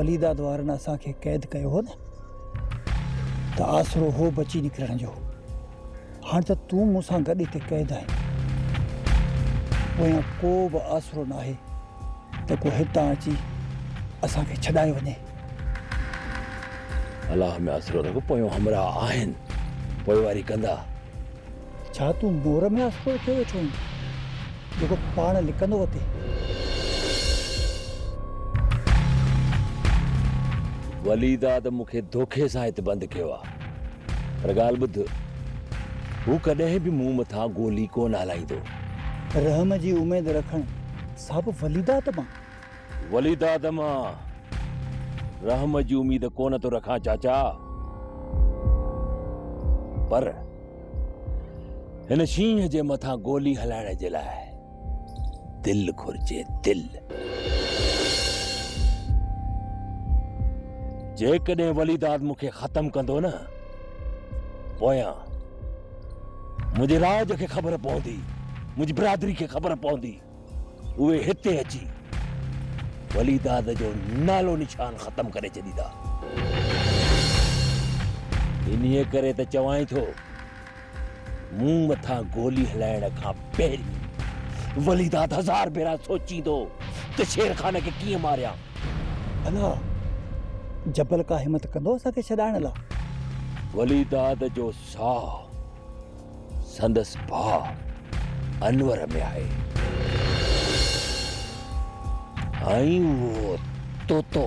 वलीदाद वारनि असांखे क़ैद कयो हो न, त आसरो हो बची निकिरण जो। हाणे त तूं मूंसां गॾु हिते क़ैद आहीं, पोयां को बि आसरो न आहे त को हितां अची असांखे छॾाए वञे। अलाह में आसरो रखो, पोयों हमरा आहिनि, पोइवारी कंदा। छा तूं नूर में आसरो रखियो वेठो आहीं जेको पाण लिकंदो वते? वलीदाद मूंखे धोखे सां हिते बंदि कयो आहे, पर ॻाल्हि ॿुध, हू कॾहिं बि मूं मथां गोली कोन हलाईंदो। रहम जी उमेद रखण सभु वलीदाद मां? वलीदाद मां रहम जी उम्मीद कोन थो रखां चाचा, पर हिन शींहं जे मथां गोली हलाइण जे लाइ दिल घुर्जे, दिल। जेकॾहिं वलीदाद मूंखे ख़त्म कंदो न, पोयां मुंहिंजे राज खे ख़बर पवंदी, मुंहिंजी बिरादरी खे ख़बर पवंदी, उहे हिते अची वलीदाद जो नालो निशान ख़त्म करे छॾींदा। इन्हीअ करे त चवां थो, मूं मथां गोली हलाइण खां पहिरीं वलीदाद 1000 भेरा सोचींदो त शेर खान खे कीअं मारियां। भला जबल का हिम्मत कंदो असांखे छॾाइण लाइ? वलीदाद जो साह संदसि भाउ अनवर में आहे, ऐं उहो तोतो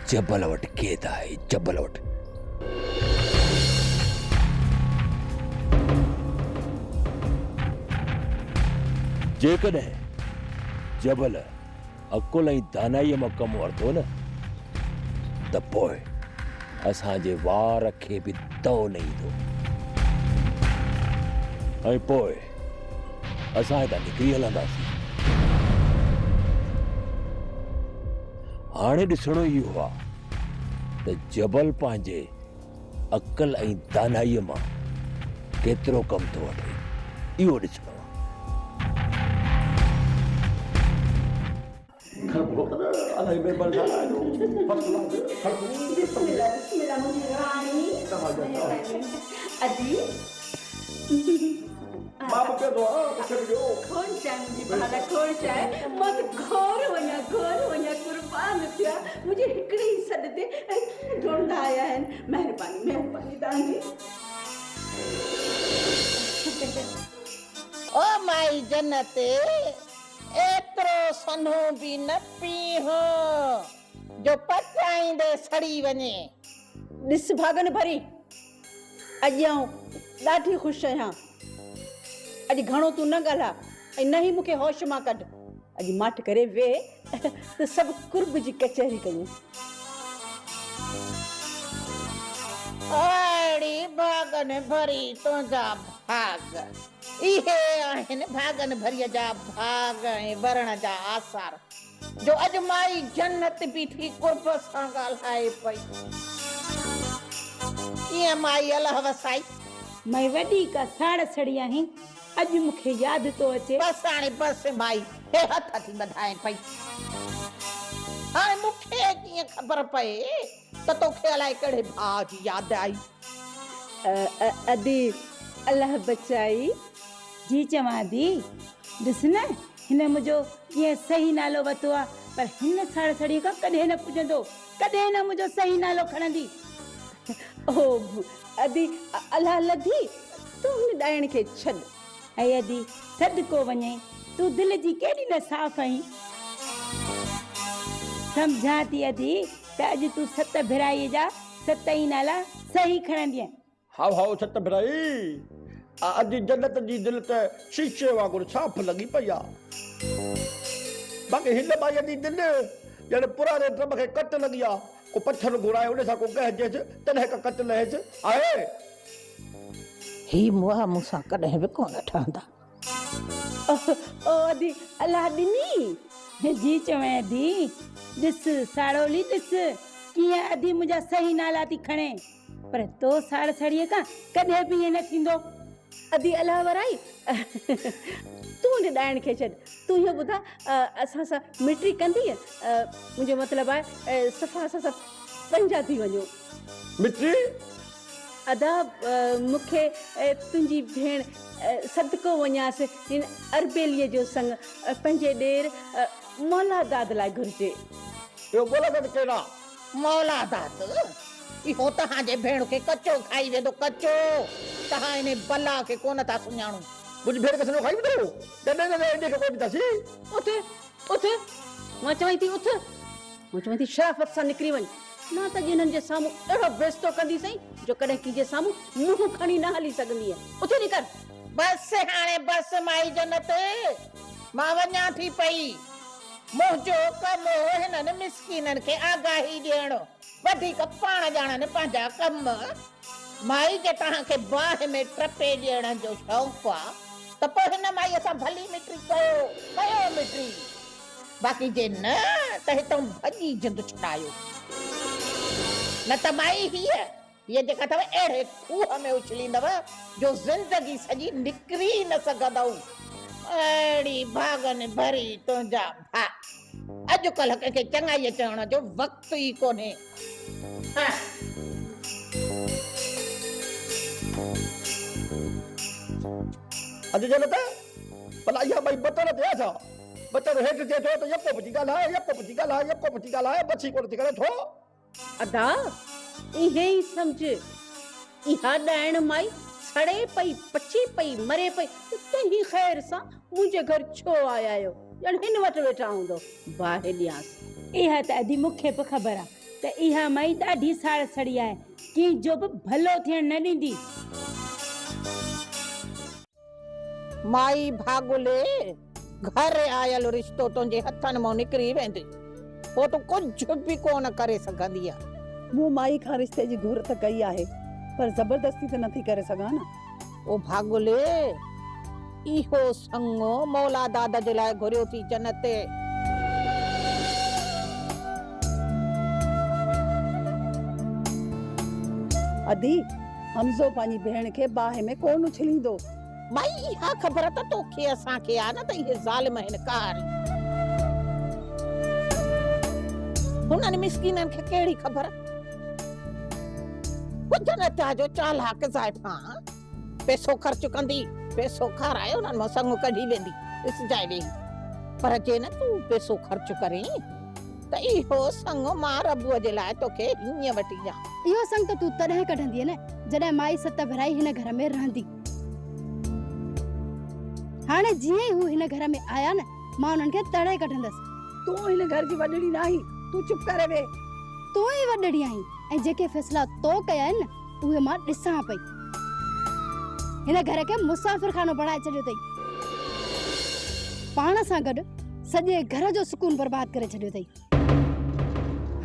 जबल वटि क़ैद आहे, जबल वटि। जेकॾहिं जबल अकुल ऐं दानाईअ मां कमु वरितो न, त पोइ असांजे वार खे बि दौ न ईंदो, ऐं पोइ असां हितां निकिरी हलंदासीं। हाणे ॾिसणो इहो आहे त जबल पंहिंजे अकल ऐं दानाईअ मां केतिरो कमु थो वठे, इहो ॾिसणो आहे। मुझे हिकड़ी सॾ ते ढूंढंदा आया आहिनि। महिरबानी महिरबानी तव्हांजी। ओ माई जन्नत, एतिरो सन्हो बि न पीहो जो पचाईंदे सड़ी वञे। ॾिस भागन भरी, अॼु आऊं ॾाढी ख़ुशि आहियां। अॼु घणो तूं न ॻाल्हा ऐं न ई मूंखे होश मां कढ। अॼु माठ करे वेह त सभु कुर्ब जी कचहरी कयूं। अड़ी भागन भरी तुंहिंजा भाग, इहे आहिनि भागन भरीअ जा भाग ऐं वरण जा आसार, जो अॼु माई जन्नत बीठी कुर्ब सां ॻाल्हाए पई। कीअं माई अलाह वसाई? मैं वॾी का साड़ सड़ी आहीं, अॼु मूंखे यादि तो अचे। बस हाणे बस माई, हे हथ थी वधाए पई। हाणे मूंखे कीअं ख़बर पए त तोखे अलाए कहिड़े भाउ जी यादि आई? अदी अल्लाह बचाई जी चवां दी, ॾिस न हिन मुंहिंजो कीअं सही नालो वरितो आहे, पर हिन साड़ सड़ी खां कॾहिं न पुॼंदो, कॾहिं न मुंहिंजो सही नालो खणंदी। ओ अदी अल्लाह लधी, तूं हुन ॾाइण खे छॾ। ऐं अदी सदको वञे, तूं दिलि जी केॾी न साफ़ आहीं। सम्झां थी अदी त अॼु तूं 7 भेराईअ जा 7 ई नाला सही खणंदीअ। हाउ 7 भेराई, अॼु जन्नत जी दिलि त शीशे वांगुरु साफ़ लॻी पई आहे। बाक़ी हिन माईअ जी दिलि ॼण पुराणे ड्रम खे कट लॻी आहे। को पत्थर घुराए उन सां को गहजेसि तॾहिं का कट लहेसि आहे। ही मुआ मूंसां कॾहिं बि कोन ठहंदा। ओ अदी अल्लाह ॾिनी। जी चवां अदी, ॾिस साड़ोली ॾिस कीअं अदी मुंहिंजा सही नाला थी खणे, पर तो साड़ सड़ीअ खां कॾहिं बि ईअं न थींदो। अदी अलाह वराई तूं ने ॾाइण खे छॾ तूं इहो ॿुधा असां सां मिट्री कंदी मुंहिंजो मतिलबु आहे सफ़ा असां सां पंहिंजा थी वञो मिट्री अदा मूंखे तुंहिंजी भेण सदको वञासि हिन अरबेलीअ जो संग पंहिंजे ॾेर मौला दाद लाइ घुरिजे इहो बोला त केड़ा मौला दाद इहो तव्हांजे भेण खे कचो खाई वेंदो कचो तव्हां इन बला खे कोन था सुञाणो मुंहिंजी भेण खे सॼो खाई वेंदो ॾे इंडिया खे कोन ॾींदासीं उथ उथ मां चवां थी उथ मां चवां थी शराफ़त सां निकिरी वञ मां त जिन्हनि जे साम्हूं अहिड़ो बेस्तो कंदी सही जो कॾहिं कंहिंजे साम्हूं मुंहुं खणी न हली सघंदी आहे उथ निकर बस हाणे बस माई जन्नत मां वञा थी पई मुंहिंजो कम हिननि मिसकीननि खे आगाही ॾियणो वधीक पाण ॼाणनि पंहिंजा कम माई जे तव्हांखे बाहि में टपे ॾियण जो शौक़ु आहे त पोइ हिन माईअ सां भली मिट्री कयो मिट्री बाक़ी जे न त हितां भॼी जिंद छॾायो न त माई हीअ जेका अथव अहिड़े खूह में उछलींदव जो ज़िंदगी सॼी निकिरी न सघंदव अहिड़ी भागनि भरी तुंहिंजा भाउ अॼुकल्ह कंहिंखे चङाई चवण जो वक़्तु ई कोन्हे अॼु जन्नत भला इहा ॿई बतन थिया छा बतन हेठि थिए थो त यको पुछी ॻाल्हाए बची कोन थी करे थो अदा इहे ई सम्झ इहा ॾाइण माई सड़े पई पची पई मरे पई तंहिं ख़ैर सां मुंहिंजे घर छो आया आहियो ॼण हिन वटि वेठा हूंदो बाहि ॾियांसि इहा त अदी मूंखे बि ख़बर आहे त इहा माई ॾाढी साड़ सड़ी आहे कंहिंजो बि भलो थियण न ॾींदी माई भागुले घर आयल रिश्तो तुंहिंजे हथनि मां निकिरी वेंदे पोइ तूं कुझु बि कोन करे सघंदी आहे मूं माई खां रिश्ते जी घुर त कई आहे पर ज़बरदस्ती त नथी करे सघां न ओ भागुले इहो संगो मौला दादा जे लाइ घुरियो थी जन्नत अदी हमज़ो पंहिंजी भेण खे बाहि में कोन उछलींदो माई इहा ख़बर त तोखे असांखे आहे न त इहे ज़ालिम आहिनि कारी हुननि मिसकीननि खे कहिड़ी ख़बर जन्नत जो चालाक ज़ाइफा पैसो ख़र्च कंदी पैसो खाराए उन्हनि मां संग कढी वेंदी ॾिसजाए वेही पर जे न तूं पैसो ख़र्च करीं त इहो संग मां रबुअ जे लाइ तोखे हीअं वठी ॾियां इहो संग त तूं तॾहिं कढंदी न जॾहिं माई सत भराई हिन घर में रहंदी हाणे जीअं ई हू हिन घर में आया न मां उन्हनि खे तड़े कढंदसि तूं हिन घर जी वॾड़ी न आहीं तूं चुप करे वे तूं ई वॾड़ी आहीं ऐं जेके फ़ैसिला तो कया आहिनि न उहे मां ॾिसां पई हिन घर खे मुसाफ़िर खानो बणाए छॾियो अथई पाण सां गॾु सॼे घर जो सुकून बर्बाद करे छॾियो अथई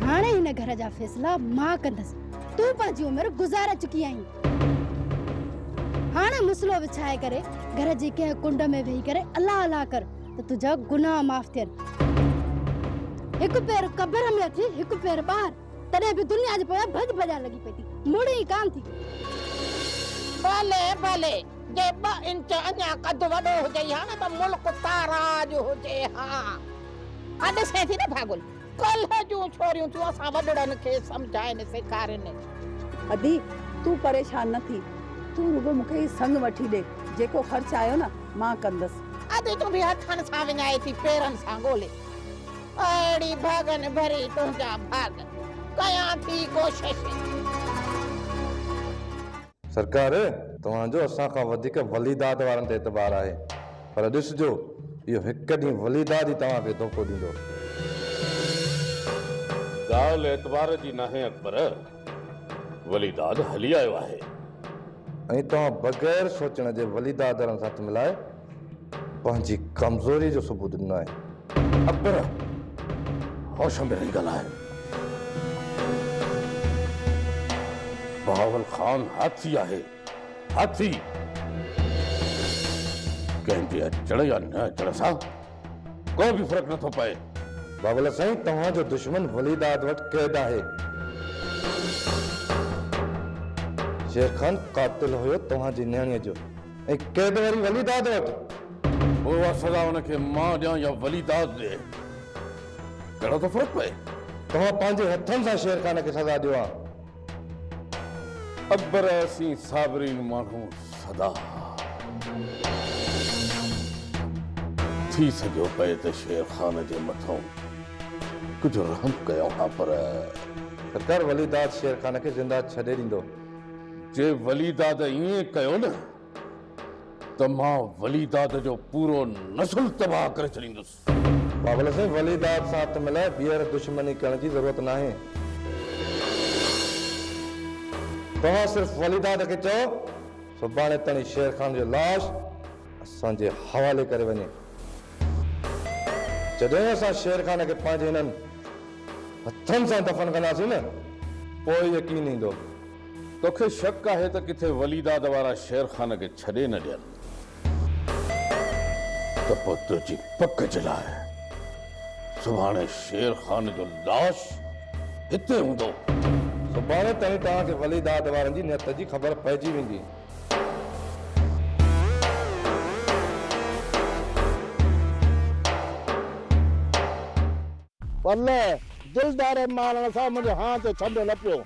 हाणे हिन घर जा फ़ैसिला मां कंदसि तूं पंहिंजी उमिरि गुज़ारे चुकी आहीं हाणे मुसलो विछाए करे घर जी कंहिं कुंड में वेही करे अलाह अलाह कर त तुंहिंजा गुनाह माफ़ थियनि हिकु पैर कब्र में अची हिकु पैर ॿाहिरि तॾहिं बि दुनिया जे पोयां भॼ भॼा लॻी पई थी मुड़ी ई कान थी भले भले जे 2 इंच अञा कद वॾो हुजे हा न त मुल्क ताराज हुजे हा अॼु से थी न भागुल कल्ह जूं छोरियूं थियूं असां वॾड़नि खे सम्झाइनि सेखारनि अदी तूं परेशान न थी तूं रुगो मूंखे संग वठी ॾे जेको ख़र्च आयो न मां कंदसि अॼु तूं बि हथनि सां विञाए थी पेरनि सां ॻोल्हे अहिड़ी भागनि भरी तुंहिंजा भाग कयां थी कोशिश सरकार तव्हांजो असां खां वधीक वलीदाद वारनि ते एतबार आहे पर ॾिसजो इहो हिकु ॾींहुं वलीदाद ई तव्हांखे धोखो ॾींदो ॻाल्हि एतबार जी नाहे अकबर वलीदाद हली आयो आहे ऐं तव्हां बग़ैर सोचण जे वलीदाद वारनि सां हथ मिलाए पंहिंजी कमज़ोरी जो सबूत ॾिनो आहे अकबर होश में रही ॻाल्हाए बहावल खान हाथी आहे हाथी कंहिंजे अचण या न अचण सां को बि फ़र्क़ु नथो पए बाबल साईं तव्हांजो दुश्मन वलीदाद वटि क़ैद आहे शेर खान कातिल हुयो तव्हांजी न्याणीअ जो ऐं क़ैद वारी वली दाद वटि उहा सज़ा उनखे मां ॾियां या वली दाद ॾे, कहिड़ो थो फ़र्क़ु पए? तव्हां पंहिंजे हथनि सां शेर खान खे सज़ा ॾियो आहे। अकबर असीं साबरीन माण्हू सदा थी सघियो पए त शेर खान जे मथां कुझु रहम कयो हा, पर सरकार वली दाद शेर खान खे ज़िंदा छॾे ॾींदो। जे वली दाद ईअं कयो न त मां वली दाद जो पूरो नस्ल तबाह करे छॾींदुसि। बाबल साईं, वली दाद सां हथ मिलाए ॿीहर दुश्मनी करण जी ज़रूरत न आहे। तव्हां सिर्फ़ वली दाद खे चओ सुभाणे ताईं शेर खान जो लाश असांजे हवाले करे वञे। जॾहिं असां शेर खान खे पंहिंजे हिननि हथनि सां दफ़न कंदासीं न, पोइ यकीन ईंदो। तोखे शक आहे त किथे वली दाद वारा शेर खान खे छॾे न ॾियनि त पोइ तुंहिंजी पक जे लाइ सुभाणे शेर खान जो लाश हिते हूंदो। सुभाणे ताईं तव्हांखे वली दाद वारनि जी नियत जी ख़बर पइजी वेंदी। वल्ले दिलदार मारण सां मुंहिंजो हाथ छंडो न पियो,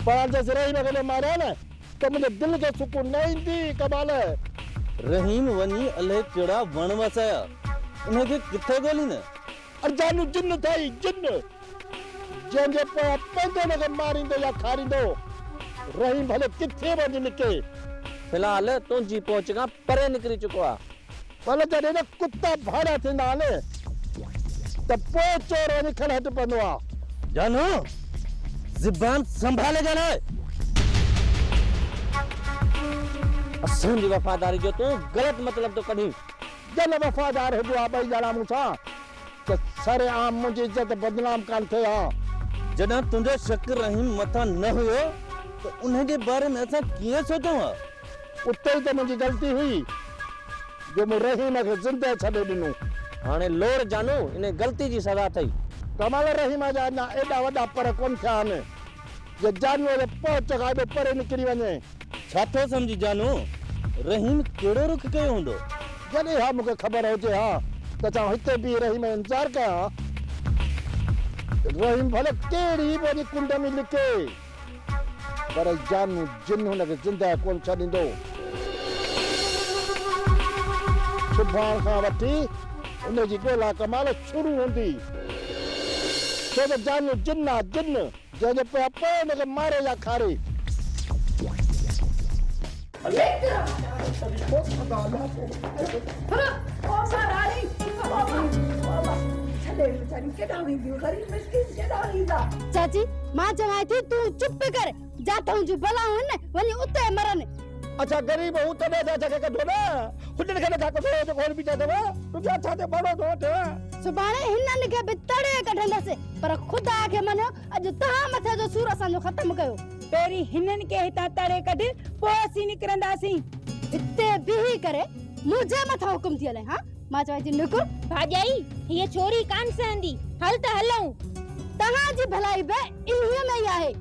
पर जेसि रहीम खे मारिया न त मुंहिंजे दिलि खे सुकून न ईंदी। कमाल रहीम वञी अलाए कहिड़ा वण वसाया, उनखे किथे ॻोल्हींदे? अरजानू जिन अथई, जिन जंहिंजे पोयां पंहिंजो हुनखे मारींदो या खारींदो। रहीम भले किथे वञी निके, फिलहाल तुंहिंजी पहुच खां परे निकिरी चुको आहे। भले जॾहिं न कुता भाड़ा थींदा आहिनि त पोइ चोर वञी खण हट पवंदो आहे। जानू ज़ुबान संभाले ॻाल्हाए। असांजी वफ़ादारी जो तूं ग़लति मतिलब थो कढीं। जन वफ़ादार हुजो आहे ॿई ॼणा मूंसां त सरेआम मुंहिंजी इज़त बदनाम कान थिए हा। जॾहिं तुंहिंजो शक रहीम मथां न हुयो त उनजे बारे में असां कीअं सोचूं हा? उते ई त मुंहिंजी ग़लती हुई जो मूं रहीम खे ज़िंदह छॾे ॾिनो। हाणे लोड़ जानू इन ग़लती जी सज़ा अथई। कमाल रहीम जा अञा एॾा वॾा पर कोन थिया आहिनि जे जानूअ जे पहुच खां एॾो परे निकिरी वञे। छा थो सम्झी जानू? रहीम कहिड़ो रुख कयो हूंदो? जॾहिं हा मूंखे ख़बर हुजे हा त छा हिते बि रहीम इंतज़ारु कयां। रहीम भले कहिड़ी बि वञी कुंड में लिके, पर जानू जिन हुनखे ज़िंदह कोन छॾींदो। सुभाणे खां वठी उनजी ॻोल्हा कमाल शुरू हूंदी, छो त जानू जिन आहे, जिन जंहिंजे पोयां पोइ हुनखे मारे या खारे। चाची मां चवां थी तूं चुप कर, जाता हूं जो भला हुन वञी उते मरन। अच्छा गरीब हूं तॾहिं त जॻह कढो न, हुननि खे नथा कढो जो कोन बि चवंदव तुंहिंजे हथ ते बड़ो थो वठि। सुभाणे हिननि खे बि तड़े कढंदासीं, पर ख़ुदा खे मनो अॼु तव्हां मथे जो सूर असांजो ख़तम कयो। पहिरीं हिननि खे हितां तड़े कढ, पोइ असीं निकिरंदासीं। हिते बीही करे मुंहिंजे मथां हुकुम थी हले। हा मां चवां थी निकुर भाॼाई, हीअ छोरी कान सहंदी, हल त हलूं। तव्हांजी भलाई बि इन्हीअ में ई आहे।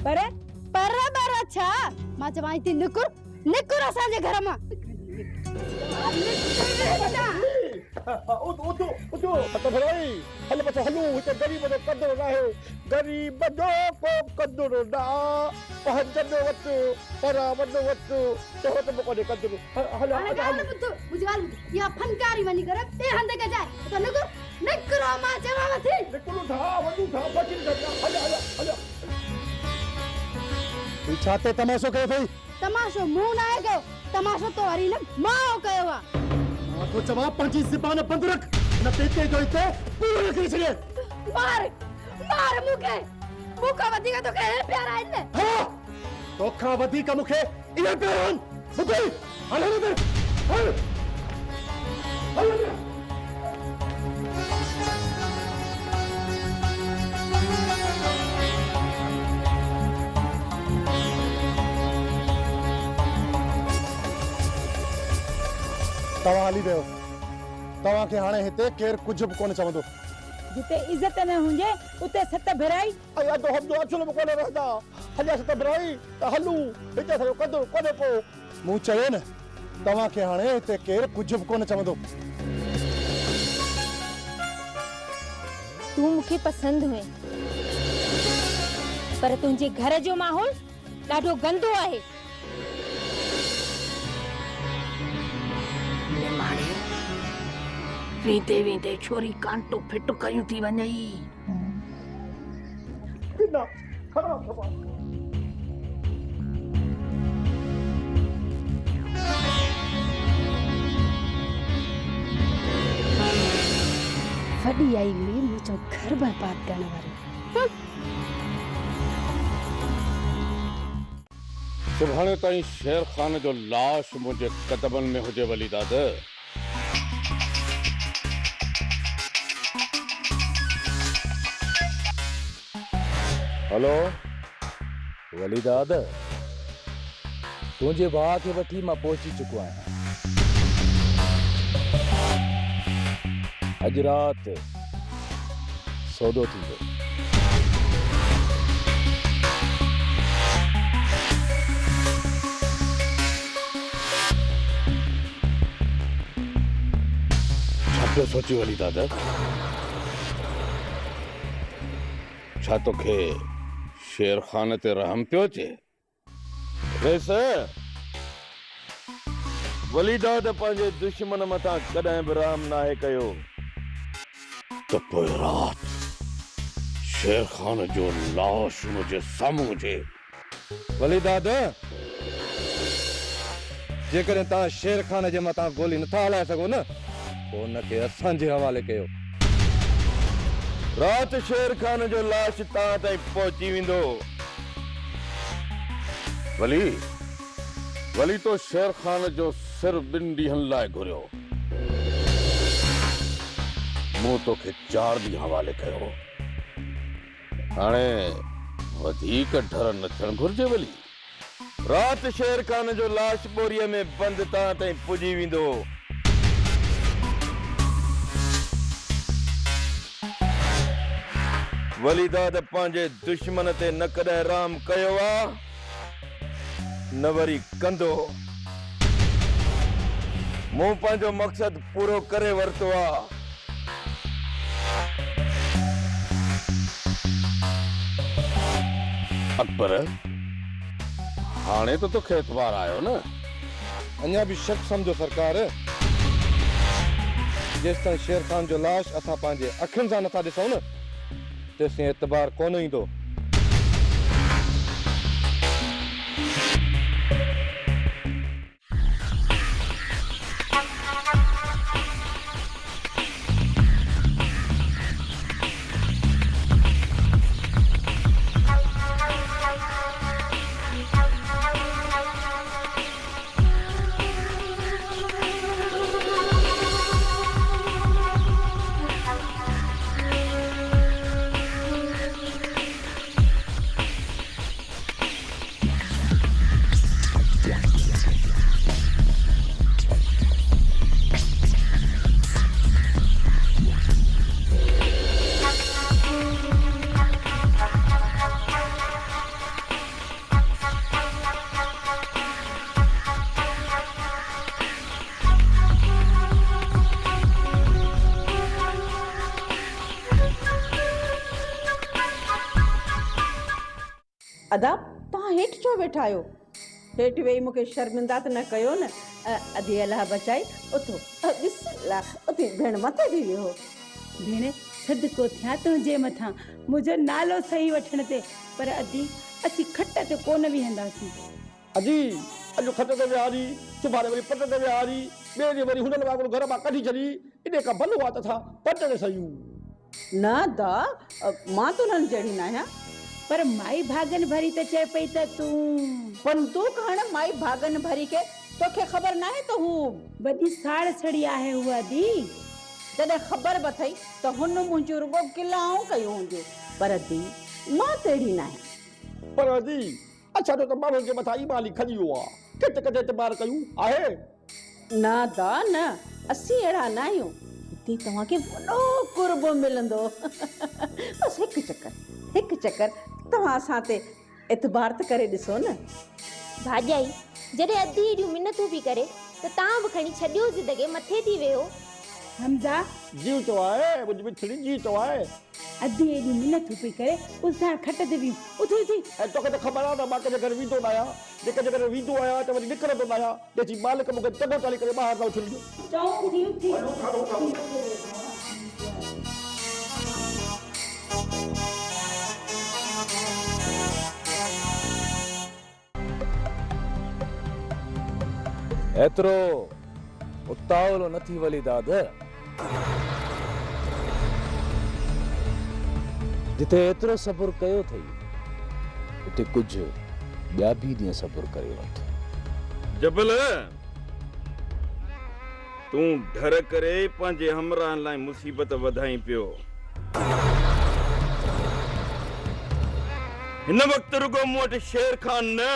पर छा मां चवां थी निकुर, निकुर असांजे घर मां। हल बसि हलूं, हिते ग़रीब जो क़दुरु नाहे, ग़रीब जो को क़दुरु न। पंहिंजो वटि पर वॾो वटि तो वटि बि कोन्हे क़दुरु। या फनकारी वञी करे ते हंध के जाए तो निकुर, निकुर मां चवां थी। निकुर था वॾू था बची था। हल हल हल छा ते तमाशो कयो अथई? तमाशो मूं न आहे कयो, तमाशो तो वरी न मां कयो आहे। मां तो चवां पंहिंजी ज़ुबान बंदि रख, न ते हिते जो हिते पूरो लिखी छॾे। मार मार मूंखे, मूंखां वधीक तोखे हे प्यार आहे न। हा तोखां वधीक मूंखे इहे प्यार आहिनि। ॿुधई हल हल हल हल हल। तव्हां हली वियो, तव्हांखे हाणे हिते केरु कुझु बि कोन चवंदो। जिते इज्जत न हुजे उते सत भिराई। अॼु हमदो अचल बि कोन रहंदा। हलिया सत भिराई त हलूं, हिते असांजो क़दुरु कोन्हे को। मूं चयो न तव्हां खे हाणे हिते केरु कुझु बि कोन चवंदो। तू मूंखे पसंदि हुए, पर तुंहिंजे घर जो माहौल ॾाढो गंदो आहे। वेंदे वेंदे छोरी कांटो फिट कयूं थी वञई। कितना खराब खबर। वॾी आई हुई मुंहिंजो घर बर्बाद करण वारी। सुभाणे ताईं शेर खान जो लाश मुझे कदमन में हुजे वली दाद। हेलो वली दाद, तुझे भाउ खे वठी मां पहुची चुको आहियां। अॼु राति सौदो थींदो। छा पियो सोची वली दादा? छा तोखे शेर खान ते रहम पियो अचे? वैसे वली दाद पंहिंजे दुश्मन मथां कॾहिं बि रहम नाहे कयो। तो पोइ रात शेर खान जो लाश मुझे साम्हूं हुजे। वली दाद, जेकॾहिं तव्हां शेर खान जे मथां गोली नथा हलाए सघो न, पोइ उनखे असांजे हवाले कयो। रात शेर खान जो लाश तव्हां ताईं पहुची वेंदो। वली तो शेर खान जो सिर 2 ॾींहंनि लाइ घुरियो। मूं तोखे 4 ॾींहं हवाले कयो। हाणे वधीक डर न थियणु घुरिजे। वली रात शेर खान जो लाश बोरीअ में बंदि तव्हां ताईं पुॼी वेंदो। वली दाद पंहिंजे दुश्मन ते न कॾहिं रहम कयो आहे, न वरी कंदो। मूं पंहिंजो मक़सद पूरो करे वरितो आहे। अकबर, हाणे तो तोखे एतबार आयो न? अञा बि शक समझो सरकार। जेसिताईं शेर खान जो लाश असां पंहिंजे अखियुनि सां नथा ॾिसूं न, तेसिताईं एतबार कोन ईंदो। अदा तव्हां हेठि छो वेठा आहियो? हेठि वेही मूंखे शर्मिंदा त न कयो न। अधी अलाह बचाई उथो। बिस्मिल्लाह, उथी भेण मथे थी वियो। भेण सदको थिया तुंहिंजे मथां मुंहिंजो नालो सही वठण ते, पर अदी असीं खट ते कोन विहंदासीं। अजी अॼु खट ते विहारी, सुभाणे वरी पट ते विहारी, ॿिए ॾींहुं वरी हुननि वांगुरु घर मां कढी छॾी। इन खां भलो आहे त असां पट ते सयूं। न दा, मां त उन्हनि जहिड़ी न आहियां। पर माई भागन भरी त चए पई त तूं बंदूक हाणे माई भागन भरी के तोखे ख़बर न आहे त हू वॾी साड़ सड़ी आहे। हुआ दी जॾहिं ख़बर बि अथई त हुन मुंहिंजूं रुगो गिलाऊं कयूं हूंदियूं, पर दी मां तहिड़ी न आहियां। पर दी अच्छा तो माण्हुनि जे मथां ईमान खली वियो आहे, किथे किथे एतबार कयूं आहे? न दा न, असीं अहिड़ा न आहियूं। हिते तव्हांखे वॾो कुर्ब मिलंदो। बसि हिकु चकर तव्हां असां ते एतबार त करे ॾिसो न। भाॼाई जॾहिं अधी एॾियूं मिनतूं बि करे त तव्हां बि खणी छॾियो ज़िंदगी मथे थी वियो। हमज़ा जीव तो आहे मुंहिंजी मिठड़ी जी तो आहे। अधी एॾी मिनथूं पई करे उसां खट ते बि उथी उथी ऐं तोखे त ख़बर आहे त मां कंहिंजे घर वेंदो न आहियां, जेकर वेंदो आहियां त वरी निकिरंदो न आहियां, जेसी मालिक मूंखे चङो चाली करे ॿाहिरि न उछलंदो। चओ उथी उथी एतिरो उतावलो नथी वली दाद। जिथे एतिरो सब्र कयो अथई उते कुझु ॿिया बि ॾींहं सब्र करे वठ। जबल तूं डर करे पंहिंजे हमराहनि लाइ मुसीबत वधाई पियो। हिन वक़्तु रुगो मूं वटि शेर खान न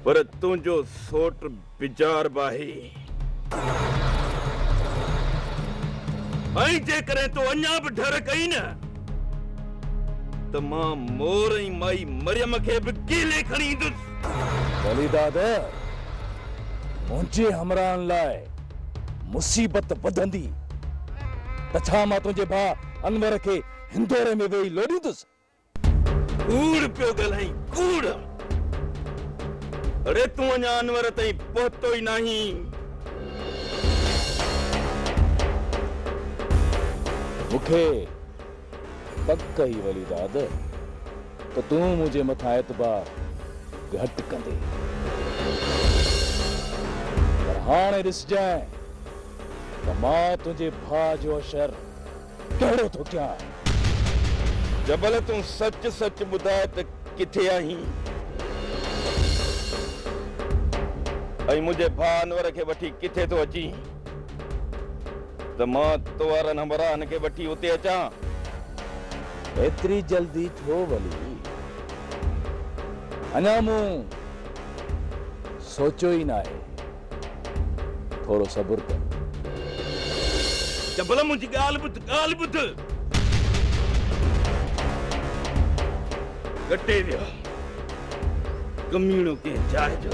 पर तुंहिंजो सोट बिजार बाही। ऐं जेकॾहिं तो अञा बि डर कई न त मां मोर ऐं माई मरियम खे बि कीले खणी ईंदुसि। वली दाद मुंहिंजे हमराहनि लाइ मुसीबत वधंदी त छा मां तुंहिंजे भाउ अनवर खे हिंदोरे में वेही लोड़ींदुसि? कूड़ पियो ॻाल्हाई कूड़। अरे तूं अञा अनवर ताईं पहुतो ई नहीं। मूंखे पक ई वली दाद त तूं मुंहिंजे मथां एतबार घटि कंदे, पर हाणे ॾिसजांइ त मां तुंहिंजे भाउ जो असर कहिड़ो थो कयां। जबल तूं सच सच ॿुधाए त किथे आहीं ऐं मुंहिंजे भाउ अनवर खे वठी किथे थो अची त मां तो वारनि हमराहनि खे वठी उते अचां। एतिरी जल्दी छो वली? अञा मूं सोचियो ई न आहे। थोरो सब्र कर। जबल मुंहिंजी ॻाल्हि ॿुध। कटे वियो कमीणो कंहिं जाइ जो।